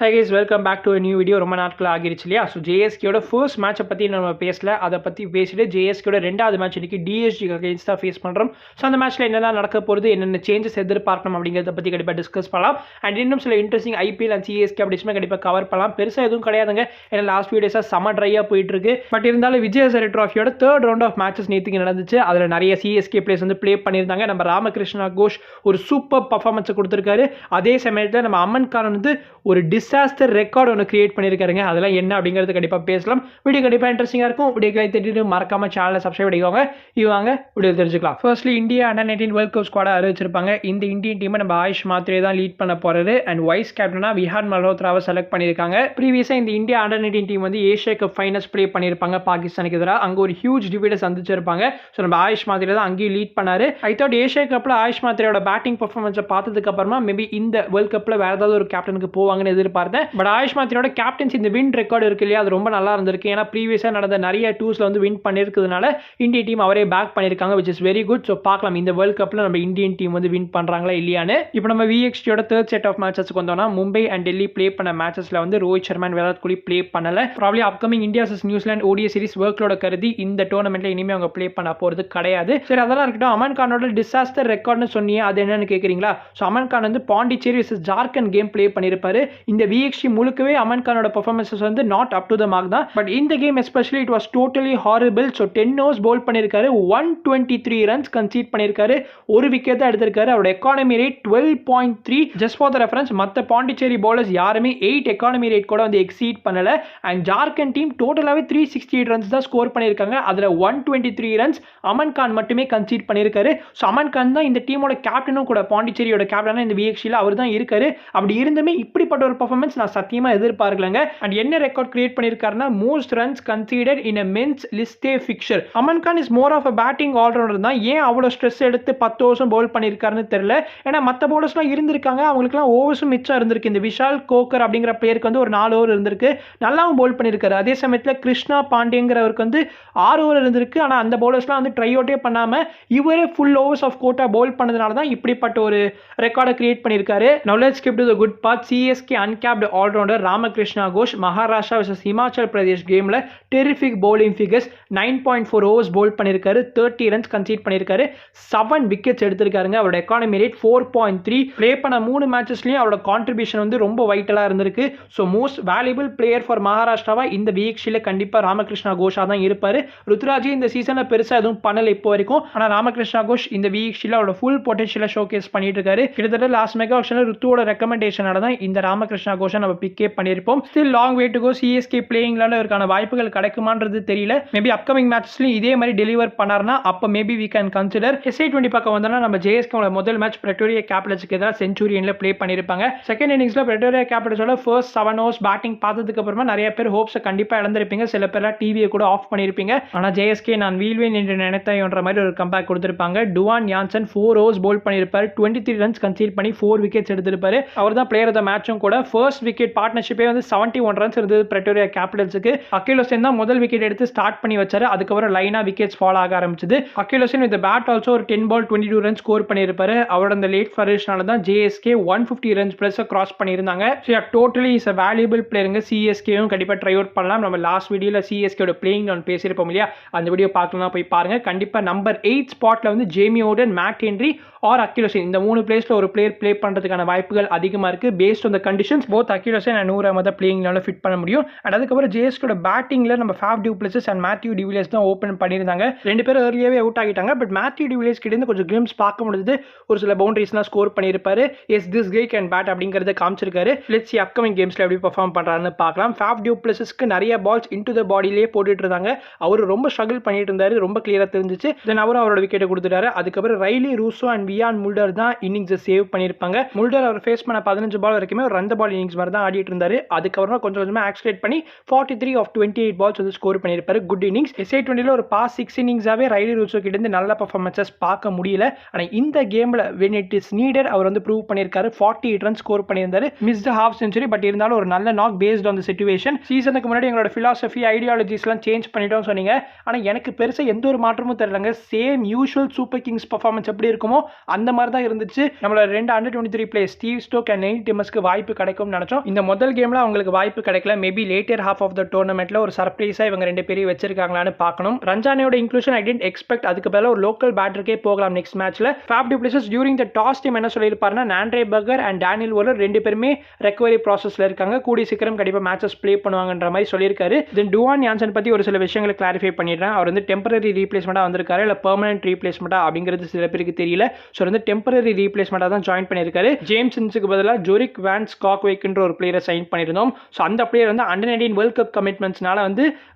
Hi guys, welcome back to a new video. ரொம்ப நாட்கள் ஆகிருச்சு இல்லையா? ஸோ ஜேஎஸ்கேயோட ஃபர்ஸ்ட் மேட்சை பற்றி நம்ம பேசல, அதை பற்றி பேசிட்டு ஜேஎஸ்கேயோட ரெண்டாவது மேட்ச் இன்னைக்கு டிஎஸ்ஜிக்கு அகைன்ஸ்ட் தான் ஃபேஸ் பண்ணுறோம். ஸோ அந்த மேட்ச்சில் என்னெல்லாம் நடக்க போகிறது, என்னென்ன சேஞ்சஸ் எதிர்பார்க்கணும் அப்படிங்கிறத பற்றி கண்டிப்பாக டிஸ்கஸ் பண்ணலாம். அண்ட் இன்னும் சில இன்ட்ரெஸ்டிங் ஐபிஎல் அண்ட் சிஎஸ்கே அப்டேட்ஸுமே கண்டிப்பாக கவர் பண்ணலாம். பெருசாக எதுவும் கிடையாதுங்க, ஏன்னா லாஸ்ட் ஃபியூ டேஸாக செம ட்ரையாக போயிட்டு இருக்கு. பட் இருந்தாலும் விஜயசரி ட்ராஃபியோட தேர்ட் ரவுண்ட் ஆஃப் மேட்சஸ் நேற்றுக்கு நடந்துச்சு. அதில் நிறைய சிஎஸ்கே பிளேயர்ஸ் வந்து ப்ளே பண்ணியிருந்தாங்க. நம்ம ராமகிருஷ்ணா கோஷ் ஒரு சூப்பர் பர்ஃபார்மன்ஸை கொடுத்துருக்காரு. அதே சமயத்தில் நம்ம அமன் கான் வந்து ஒரு டிசாஸ்டர் ரெக்கார்ட் ஒன்று கிரியேட் பண்ணியிருக்காருங்க. அதெல்லாம் என்ன அப்படிங்கிறது கண்டிப்பாக பேசலாம். வீடியோ கண்டிப்பாக இன்ட்ரெஸ்டிங்காக இருக்கும். வீடியோக்களை தெரிஞ்சுட்டு மறக்காம சேனலை சப்ஸ்கிரைப் பண்ணிக்கோங்க. இவங்க வீடியோ தெரிஞ்சுக்கலாம். Firstly India under nineteen world cup ஸ்குவாடை அறிவிச்சிருப்பாங்க. இந்த இந்தியன் டீமை நம்ம ஆயுஷ் மாத்ரே தான் லீட் பண்ண போறாரு. அண்ட் வைஸ் கேப்டனா விஹான் மல்ஹோத்ராவை செலக்ட் பண்ணியிருக்காங்க. ப்ரீவியஸாக இந்த இந்தியா அண்டர்-19 டீம் வந்து ஏஷியா கப் ஃபைனல்ஸ் ப்ளே பண்ணியிருப்பாங்க பாகிஸ்தானுக்கு எதிராக. அங்கே ஒரு ஹியூஜ் டிவிடை சந்திச்சிருப்பாங்க. ஸோ நம்ம ஆயுஷ் மாத்ரே தான் அங்கேயும் லீட் பண்ணாரு. ஐ தாட் ஏஷியா கப்பில் ஆயுஷ் மாத்ரேயோட பேட்டிங் பர்ஃபார்மன்ஸை பார்த்ததுக்கு அப்புறமா மேபி இந்த வேர்ல்ட் கப்பில் வேற ஏதாவது ஒரு கேப்டனுக்கு போவாங்கன்னு எதிர்பார்த்தேன். பட் ஆயுஷ் மாத்ரேயோட கேப்டன்ஸ் இந்த வின் ரெக்கார்டு இருக்கு இல்லையா, அது ரொம்ப நல்லா இருந்திருக்கு. ஏன்னா ப்ரீவியஸாக நடந்த நிறைய டூர்ஸில் வந்து வின் பண்ணியிருக்கிறதுனால இந்திய டீம் அவரே பேக் பண்ணியிருக்காங்க, which is very good. So பார்க்கலாம் இந்த வேர்ல்ட் கப்பில் நம்ம இந்தியன் டீம் வந்து வின் பண்ணுறாங்களா இல்லையான்னு. இப்போ நம்ம விஎக்ஸ்டியோட தேர்ட் செட் ஆஃப் மேட்சஸ்க்கு வந்தோம்னா, மும்பை அண்ட் டெல்லி ப்ளே பண்ண மேட்சஸில் வந்து ரோஹித் சர்மா அண்ட் விராட் கோலி ப்ளே பண்ணல. Probably upcoming India vs New Zealand ODI series ஒர்க்லோட கருதி இந்த டோர்னமெண்ட்ல இனிமேல் அவங்க ப்ளே பண்ண போகிறது கிடையாது. சரி, அதெல்லாம் இருக்கட்டும். அமன் கானோட டிசாஸ்டர் ரெக்கார்ட்னு சொன்னீங்க, அது என்னன்னு கேட்குறீங்களா? ஸோ அமன் கான் வந்து Pondicherry vs Jharkhand game play பண்ணியிருப்பாரு. இந்த விஎக்ஸ்டி முழுக்கவே அமன் கானோட பர்ஃபார்மன்ஸஸ் வந்து not up to the mark தான். பட் இந்த game especially it was totally horrible. So 10 overs bowl பண்ணியிருக்காரு, 123 ரன்ஸ் கன்சீட் பண்ணியிருக்காரு, ஒரு விக்கெட் தான் எடுத்திருக்காரு. அவரோட economy rate 12.3. Just for the reference, மற்ற பாண்டிச்சேரி பவுலர்ஸ் யாருமே 8 எக்கானமி ரேட் கூட வந்து எக்ஸீட் பண்ணல. அண்ட் ஜார்க்கண்ட் டீம் டோட்டலாகவே 368 ரன்ஸ் தான் ஸ்கோர் பண்ணியிருக்காங்க. அதில் 123 ரன்ஸ் அமன் கான் மட்டுமே கன்சீட் பண்ணியிருக்காரு. ஸோ அமன் கான் தான் இந்த டீமோட கேப்டனும் கூட, பாண்டிச்சேரியோட கேப்டனாக இந்த விஎக்ஸ்டியில் அவர் தான் இருக்காரு. அப்படி இருந்துமே இப்படிப்பட்ட ஒரு பர்ஃபார்மன்ஸ் நான் சத்தியமாக எதிர்பார்க்கலங்க. அண்ட் என்ன ரெக்கார்ட் கிரியேட் பண்ணியிருக்காருன்னா, most runs considered in a men's list a fixture. Aman Khan is more of a batting all rounder தான். ஏன் அவ்வளோ ஸ்ட்ரெஸ் எடுத்து 10 ஓவர்ஸும் பவுல் பண்ணியிருக்காருன்னு தெரியல. ஏன்னா மற்ற பவுலர்ஸ்லாம் இருந்திருக்காங்க, அவங்களுக்குலாம் ஓவர்ஸும் மிச்சம் இருந்திருக்கு. இந்த விஷால் கோக்கர் அப்படிங்கிற பிளேயருக்கு வந்து ஒரு 4 ஓவர் இருந்திருக்கு, நல்லாவும் பவுல் பண்ணியிருக்காரு. அதே சமயத்தில் கிருஷ்ணா பாண்டியங்கிறவருக்கு வந்து 6 ஓவர் இருந்திருக்கு. ஆனால் அந்த பவுலர்ஸ்லாம் வந்து ட்ரை அவுட்டே பண்ணாமல் இவரே full overs of quota bowl பண்ணதுனால தான் இப்படிப்பட்ட ஒரு ரெக்கார்டை கிரியேட் பண்ணியிருக்காரு. Now let's skip to the good part. CSK uncapped all-rounder Ramakrishna Ghosh Maharashtra vs Himachal Pradesh கேமில் terrific bowling figures. 9.4 overs bowl பண்ணியிருக்காரு, 30 ரன்ஸ் கன்சீட் பண்ணியிருக்காரு, 7 விக்கெட்ஸ் எடுத்திருக்காருங்க. அவரோட எக்கானமி ரேட் 4.3. ப்ளே பண்ண 3 மேட்சஸ்லையும் அவரோட கான்ட்ரிபியூஷன் வந்து ரொம்ப வைட்டலாக இருந்திருக்கு. So most valuable player for மகாராஷ்டிராவா இந்த விஎக்ஸ்டியில் கண்டிப்பாக ராமகிருஷ்ணா கோஷாக தான் இருப்பார். ருத்ராஜி இந்த சீசனில் பெருசாக எதுவும் பண்ணலை இப்போ வரைக்கும். ஆனால் ராமகிருஷ்ணா கோஷ் இந்த விஎக்ஸ்டியில் அவரோட ஃபுல் பொட்டன்ஷியலை ஷோகேஸ் பண்ணிட்டு இருக்காரு. கிட்டத்தட்ட லாஸ்ட் மெகா ஆக்ஷனில் ருத்துவோட ரெக்கமெண்டேஷனால தான் இந்த ராமகிருஷ்ணா கோஷை நம்ம பிக்கே பண்ணியிருப்போம். Still long way to go. CSK பிளேயிங்லால இருக்கான வாய்ப்புகள் கிடைக்குமான்றது தெரியல. மேபி அப்கமிங் மேட்ச்லையும் இதே மாதிரி டெலிவர் பண்ணார்னா அப்போ மேபி வி கேன் கன்சிடர். எஸ்ஐ20 பக்கம் வந்தோம்னா, நம்ம ஜேஎஸ்கே முதல் மேட்ச் பிரெட்டோரியா கேபிட்டல்ஸ்க்கு எதிராக செஞ்சுரியன்ல ப்ளே பண்ணியிருப்பாங்க. செகண்ட் இன்னிங்ஸ்ல பிரெட்டோரியா கேபிட்டல்ஸோட ஃபர்ஸ்ட் 7 ஓவர்ஸ் பேட்டிங் பார்த்ததுக்கு அப்புறமா நிறைய பேர் ஹோப்ஸை கண்டிப்பாக இழந்திருப்பீங்க. சில பேர்லாம் டிவியை கூட ஆஃப் பண்ணியிருப்பீங்க. ஆனால் ஜேஎஸ்கே நான் வீழ்வேன் என்று நினைத்தேன்ற மாதிரி ஒரு கம்பேக் கொடுத்திருப்பாங்க. டுவான் யான்சன் 4 ஓவர்ஸ் பவுல் பண்ணியிருப்பாரு, 23 ரன்ஸ் கன்சீட் பண்ணி 4 விக்கெட்ஸ் எடுத்திருப்பாரு. அவர் தான் பிளேயர் ஆஃப் த மேட்சும் கூட. ஃபர்ஸ்ட் விக்கெட் பார்ட்னர்ஷிப்பே வந்து 71 ரன்ஸ் இருந்தது பிரெட்டோரியா கேபிட்டல்ஸுக்கு. அகில் ஹுசைன் தான் முதல் விக்கெட் எடுத்து ஸ்டார்ட் பண்ணி வச்சாரு. அதுக்கப்புறம் லைனா விக்கெட்ஸ் ஃபால் ஆக ஆரம்பிச்சது. அகில் ஹுசைன் வித் பேட் ஆல்சோ ஒரு 10 பால் 22 ரன்ஸ் ஸ்கோர் பண்ணியிருப்பாரு. அவரோட அந்த லேட் ஃபர்ஸ்ட்னால தான் ஜேஎஸ்கே 150 ரன்ஸ் பிளஸ் கிராஸ் பண்ணியிருந்தாங்க. So totally is a valuable பிளேயருங்க. சிஎஸ்கேயும் கண்டிப்பாக ட்ரை அவுட் பண்ணலாம். நம்ம லாஸ்ட் வீடியோவில் சிஎஸ்கேயோட பிளேயிங் நான் பேசியிருப்போம் இல்லையா, அந்த வீடியோ பார்க்கலாம், போய் பாருங்க. கண்டிப்பாக நம்பர் 8 ஸ்பாட்ல வந்து Jamie Overton, Matt Henry or Akeal Hosein இந்த 3 பிளேஸ்ல ஒரு பிளேயர் ப்ளே பண்ணுறதுக்கான வாய்ப்புகள் அதிகமாக இருக்கு. Based on the conditions both Akeal Hosein and Noor அஹமதை பிளேயிங்னால ஃபிட் பண்ண முடியும். அண்ட் அதுக்கப்புறம் ஜேஎஸ்கேயோட பேட்டிங்ல நம்ம Faf du Plessis and Matthew de Villiers தான் ஓப்பன் பண்ணியிருந்தாங்க. 2 பேரும் ஏர்லியாவே அவுட் ஆகிட்டாங்க. பட் மேத்யூ டிவிலியர்ஸ் கிட்ட இருந்து கொஞ்சம் கிளிம்ஸ் பார்க்க முடியுது. ஒரு சில பவுண்டரிஸ்லாம் ஸ்கோர் பண்ணியிருப்பாரு. Yes this guy can bat அப்படிங்கிறத காமிச்சிருக்காரு. லெட்ஸ் சி அப்கமிங் கேம்ஸ்ல எப்படி பெர்ஃபார்ம் பண்றாருன்னு பார்க்கலாம். ஃபேஃப் டு பிளஸஸ்க்கு நிறைய பால்ஸ் இன்டு த பாடியிலேயே போட்டுட்டு இருந்தாங்க. அவர் ரொம்ப ஸ்ட்ரகிள் பண்ணிட்டு இருந்தாரு, ரொம்ப கிளியரா தெரிஞ்சிச்சு. தென் அவரும் அவரோட விக்கெட்டை கொடுத்துட்டாரு. அதுக்கப்புறம் Riley Rousseau and Wiaan Mulder தான் இன்னிங்ஸை சேவ் பண்ணியிருப்பாங்க. முல்டர் அவர் ஃபேஸ் பண்ண 15 பால் வரைக்குமே ஒரு ரன் பால் இன்னிங்ஸ் மாதிரி தான் ஆடிட்டு இருந்தாரு. அதுக்கப்புறம் கொஞ்சம் கொஞ்சமாக ஆக்சிலேட் பண்ணி 43 ஆஃப் 28 பால்ஸ் வந்து ஸ்கோர் பண்ணியிருப்பாரு. Good innings. எஸ்ஐ20ல ஒரு பாஸ் 6 இன்னிங்ஸாவே ரைலி ரூசோ கிட்ட இருந்து நல்ல பர்ஃபார்மன்ஸஸ் பார்க்க முடியல. ஆனால் இந்த கேம்ல when it is needed அவர் வந்து ப்ரூவ் பண்ணியிருக்காரு. 48 ரன் ஸ்கோர் பண்ணியிருந்தாரு. மிஸ்ட் ஹாஃப் செஞ்சுரி, பட் இருந்தாலும் ஒரு நல்ல knock based on the situation. சீசனுக்கு முன்னாடி எங்களோட ஃபிலாசபி ஐடியாலஜிஸ்லாம் சேஞ்ச் பண்ணிட்டோம் சொன்னீங்க. ஆனால் எனக்கு பெருசாக எந்த ஒரு மாற்றமும் தெரியலங்க. Same usual Super Kings performance எப்படி இருக்குமோ அந்த மாதிரி தான் இருந்துச்சு. நம்மளோட 2 அண்டர்-23 player Steve Stoke and Neil டிம்மஸ்க்கு வாய்ப்பு கிடைக்கும் இருக்கும்னு நினைச்சோம். இந்த முதல் கேம்ல அவங்களுக்கு வாய்ப்பு கிடைக்கல. Maybe later half of the டோர்னமெண்ட்ல ஒரு சர்ப்ரைஸா இவங்க 2 பேரையும் வச்சிருக்காங்களான்னு பார்க்கணும். ரஞ்சானோட இன்க்ளூஷன் ஐ டென்ட் எக்ஸ்பெக்ட். அதுக்கு பதிலா ஒரு லோக்கல் பேட்டருக்கே போகலாம் நெக்ஸ்ட் மேட்ச்ல. Faf du Plessis during the toss time என்ன சொல்லியிருப்பாருன்னா, Nandre Burger and Daniel Worrall 2 பேருமே ரெக்கவரி ப்ராசஸ்ல இருக்காங்க. கூடிய சீக்கிரம் கண்டிப்பா மேட்சஸ் ப்ளே பண்ணுவாங்கன்ற மாதிரி சொல்லியிருக்காரு. தென் டுவான் யான்சன் பத்தி ஒரு சில விஷயங்களை கிளாரிஃபை பண்ணிடுறேன். அவர் வந்து டெம்பரரி ரீப்ளேஸ்மெண்டா வந்திருக்காரு, இல்ல பெர்மனன்ட் ரீப்ளேஸ்மெண்டா அப்படிங்கிறது சில பேருக்கு தெரியல. ஸோ வந்து டெம்பரரி ரீப்ளேஸ்மெண்டா தான் ஜாயின் பண்ணியிருக்காரு. ஜேம்சன்ஸுக்கு பதிலாக ஜோரிக் வேன் ஸ்காக்வேக்ன்ற ஒரு பிளேயரை சைன் பண்ணியிருந்தோம். ஸோ அந்த பிளேயர் வந்து அண்டர் 19 வேர்ல்ட் கப் கமிட்மெண்ட்ஸ்னால வந்து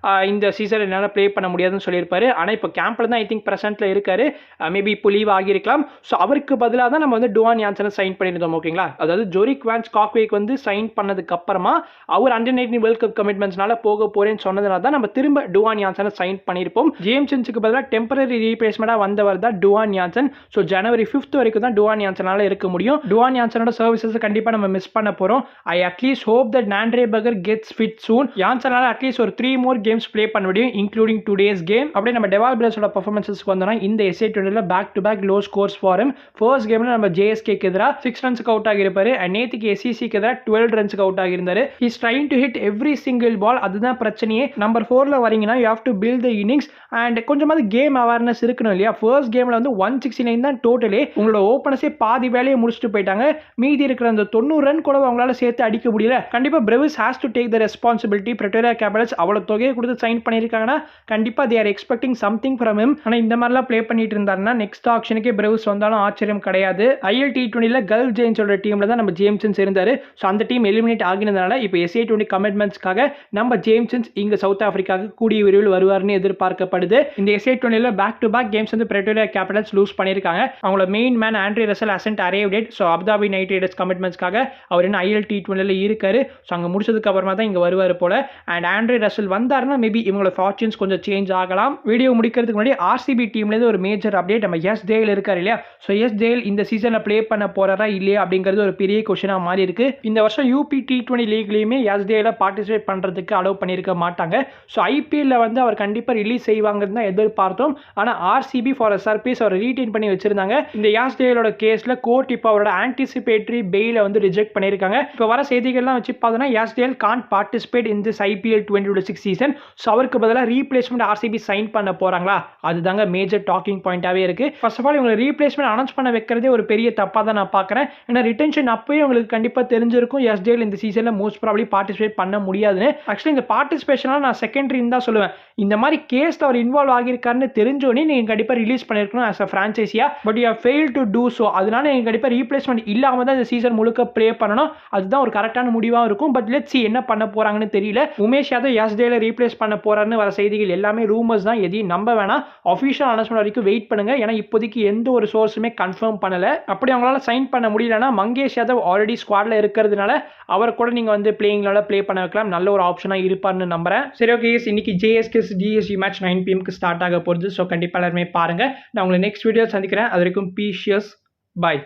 இந்த சீசன் என்னால் ப்ளே பண்ண முடியாதுன்னு சொல்லியிருப்பாரு. ஆனால் இப்போ கேம்பில் தான் ஐ திங்க் ப்ரெசென்ட்ல இருக்காரு. மேபி இப்போ லீவ் ஆகியிருக்கலாம். ஸோ அவருக்கு பதிலாக தான் நம்ம வந்து டுவான் யான்சனை சைன் பண்ணியிருந்தோம். ஓகேங்களா, அதாவது ஜோரிக் வேன் ஸ்காக்வேக் வந்து சைன் பண்ணதுக்கு அப்புறமா அவர் அண்டர் 19 வேர்ல்ட் கப் கமிட்மெண்ட்ஸ்னால போக போறேன்னு சொன்னதுனால தான் நம்ம திரும்ப டுவான் யான்சனை சைன் பண்ணியிருப்போம். ஜேம்சன்ஸுக்கு பதிலாக டெம்பரரி ரீப்ளேஸ்மெண்டாக வந்தவர் தான் டுவான் யான்சன். ஸோ ஜனவரி 5th வரைக்கும் தான் டுவான் யான்சனால இருக்க முடியும். டுவான் யான்சனோட சர்வீசஸ் கண்டிப்பாக நம்ம மிஸ் பண்ண போறோம். I at least hope that Nandre Burger gets fit soon. யான்சனால அட்லீஸ்ட் ஒரு 3 more கேம்ஸ் ப்ளே பண்ண முடியும், இன்க்ளூடிங் டுடேஸ் கேம். அப்படியே நம்ம டெவால் பிளேஸோட பர்ஃபார்மன்ஸஸ்க்கு வந்தோம்னா இந்த SA20ல back to back low scores for him. First கேம்ல நம்ம JSKக்கு எதிராக 6 ரன்ஸ்க்கு அவுட் ஆகியிருப்பாரு. அண்ட் நேத்துக்கு SECக்கு எதிராக 12 ரன்ஸ்க்கு அவுட் ஆகியிருந்தாரு. He's trying to hit every single ball. அதுதான் பிரச்சனையே. நம்பர் 4ல வரீங்கன்னா you have to build the innings and கொஞ்சமாவது கேம் அவேர்னஸ் இருக்கணும் இல்லையா. ஃபர்ஸ்ட் கேம்ல வந்து 169 தான் டோட்டலே. உங்களோட ஓப்பனர்ஸே பாதி வேலையை முடிச்சுட்டு போயிட்டாங்க. மீதி இருக்கிற அந்த 90 ரன் கூட அவங்களால சேர்த்து அடிக்க முடியல. கண்டிப்பா Brevis has to take the responsibility. Pretoria Capitals அவ்வளவு தொகையை கொடுத்து சைன் பண்ணியிருக்காங்கன்னா கண்டிப்பா they are expecting something from him. ஆனால் இந்த மாதிரிலாம் ப்ளே பண்ணிட்டு இருந்தாருன்னா நெக்ஸ்ட் ஆக்ஷனுக்கே பிரேவிஸ் வந்தாலும் ஆச்சரியம் கிடையாது. IL T20ல கல்ஃப் ஜெயின்ஸோட டீம்ல தான் நம்ம ஜேம்சன்ஸ் இருந்தாரு. ஸோ அந்த டீம் எலிமினேட் ஆகினதுனால இப்போ SA20 கமிட்மெண்ட்ஸ்க்காக நம்ம ஜேம்சன்ஸ் இங்க சவுத் ஆப்பிரிக்காவுக்கு கூடிய விரைவில் வருவார்னு எதிர்பார்க்கப்படுது. இந்த SA20ல பேக் டு பேக் கேம்ஸ் வந்து பிரிட்டோரியா கேபிட்டல்ஸ் லூஸ் பண்ணியிருக்காங்க. அவங்களோட main man Andre Russell hasn't arrived. So Abu Dhabi Knight Riders கமிட்மெண்ட்ஸ்க்காக அவர் இன்னும் IL T20ல இருக்காரு. ஸோ அங்கே முடிச்சதுக்கு அப்புறமா தான் இங்கே வருவார் போல. அண்ட் ஆண்ட்ரே ரசல் வந்தாருன்னா மேபி இவங்களோட ஃபார்ச்சூன்ஸ் கொஞ்சம் சேஞ்ச் ஆகலாம். வீடியோ முடிக்கிறதுக்கு முன்னாடி RCB டீம்லேருந்து ஒரு மேஜர் அப்டேட். நம்ம எஸ் தேல் இருக்காரு இல்லையா. ஸோ எஸ் தேல் இந்த சீசனில் ப்ளே பண்ண போறாரா இல்லையா அப்படிங்கிறது ஒரு பெரிய கொஸ்டினாக மாறி இருக்கு. இந்த வருஷம் UP T20 லீக்லையுமே S Dela participate பண்ணுறதுக்கு அலோவ் பண்ணியிருக்க மாட்டாங்க. ஸோ IPL வந்து அவர் கண்டிப்பாக ரிலீஸ் செய்வாங்கன்னு தான் எதிர்பார்த்தோம். ஆனால் RCB ஃபார் அ சர்ப்ரைஸ் அவர் ரீடைன் பண்ணி வச்சிருந்தாங்க. இந்த யாஸ் டேலோட கேஸ்ல கோர்ட் இப்போ அவரோட ஆன்டிசிபேட்டரி பெயிலை வந்து ரிஜெக்ட் பண்ணியிருக்காங்க. இப்போ வர செய்திகள்லாம் வச்சு பார்த்தோன்னா Yash Dayal can't participate in this IPL 2026 season. So அவருக்கு பதிலாக ரீப்ளேஸ்மெண்ட் RCB சைன் பண்ண போறாங்களா, அதுதாங்க மேஜர் டாக்கிங் பாயிண்டாகவே இருக்கு. ஃபர்ஸ்ட் ஆஃப் ஆல் இவங்க ரீப்ளேஸ்மெண்ட் அனௌன்ஸ் பண்ண வைக்கிறதே ஒரு பெரிய தப்பாக தான் நான் பார்க்குறேன். ஏன்னா ரிட்டென்ஷன் அப்பயே உங்களுக்கு கண்டிப்பாக தெரிஞ்சிருக்கும் எஸ் டேல் இந்த சீசனில் மோஸ்ட் ப்ராபப்லி பார்ட்டிசிபேட் பண்ண முடியாதுன்னு. ஆக்சுவலி இந்த பார்ட்டிசிபேஷனால நான் செகண்டரின்னு தான் சொல்லுவேன். இந்த மாதிரி கேஸில் அவர் இன்வால்வ் ஆகியிருக்காருன்னு தெரிஞ்சோடனே நீங்கள் கண்டிப்பாக ரிலீஸ் பண்ணியிருக்கணும் ஆஸ் அ ஃப்ரான்ச்சைஸியா. But you have fail to do so. அதனால நீங்கள் கண்டிப்பாக ரீப்ளேஸ்மெண்ட் இல்லாமல் தான் இந்த சீசன் முழுக்க ப்ளே பண்ணணும். அதுதான் ஒரு கரெக்டான முடிவாக இருக்கும். பட் லெட்ஸ் see என்ன பண்ண போறாங்கன்னு தெரியல. உமேஷ் யாதவ் எஸ் டேல ரீப்ளேஸ் பண்ண போறாருன்னு வர செய்திகள் எல்லாமே ரூமர்ஸ் தான், எதையும் நம்ப வேணாம். ஆஃபிஷியல் அனௌன்ஸ்மெண்ட் வரைக்கும் வெயிட் பண்ணுங்க. ஏன்னா இப்போதைக்கு எந்த ஒரு சோர்ஸுமே கன்ஃபார்ம் பண்ணல. அப்படி அவங்களால சைன் பண்ண முடியலன்னா மங்கேஷ் யாதவ் ஆல்ரெடி ஸ்குவாட்ல இருக்கிறதுனால அவர் கூட நீங்க வந்து பிளேயிங்ல ப்ளே பண்ண வைக்கலாம். நல்ல ஒரு ஆப்ஷனா இருப்பார்னு நம்புறேன். சரி, ஓகே, இன்னைக்கு JSK's DSG match 9 PM start ஆக போகுது. ஸோ கண்டிப்பாக எல்லாருமே பாருங்க. நான் உங்களை நெக்ஸ்ட் வீடியோ சந்திக்கிறேன். அது வரைக்கும் பீஷியஸ், பாய்.